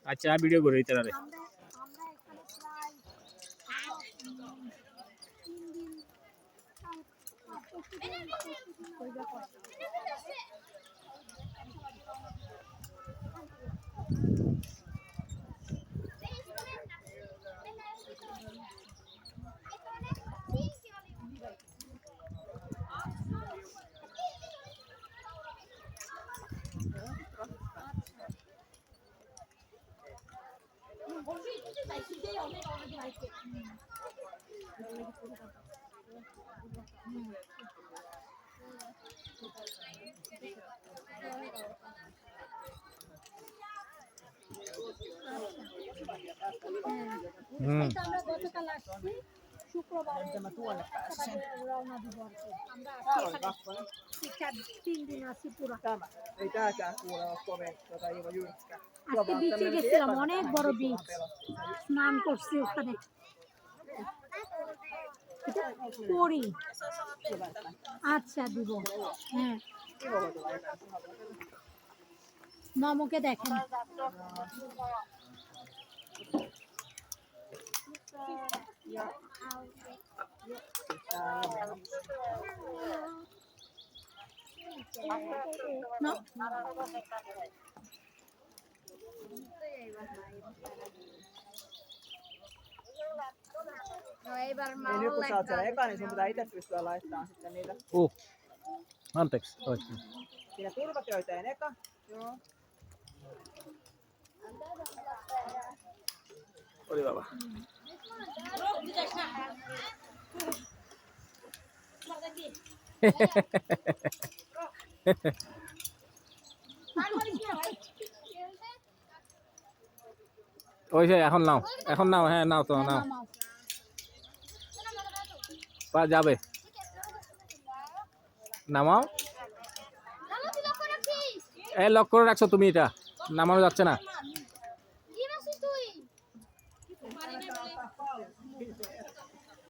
আচ্ছা ভিডিও করে দিতে পারে আমরা গতকাল আসছি শুক্রবারে রওনা দিব আমরা আজকে 3 দিন আছি পুরো আজকে বিচে গেছিলাম অনেক বড় বিচ স্নান করছি ওখানে পরি আচ্ছা দিব হ্যাঁ মামুকে দেখেন Nyt kun sä oot siellä eka, niin sun pitää itse pystyä laittamaan sitten niitä. anteeksi Siinä turvaköyteen eka. Joo. ওরে বাবা ওই যে এখন নাও হ্যাঁ নাও তো নাও পা যাবে নামাও লক করে রাখছো তুমি এটা নামানো যাচ্ছে না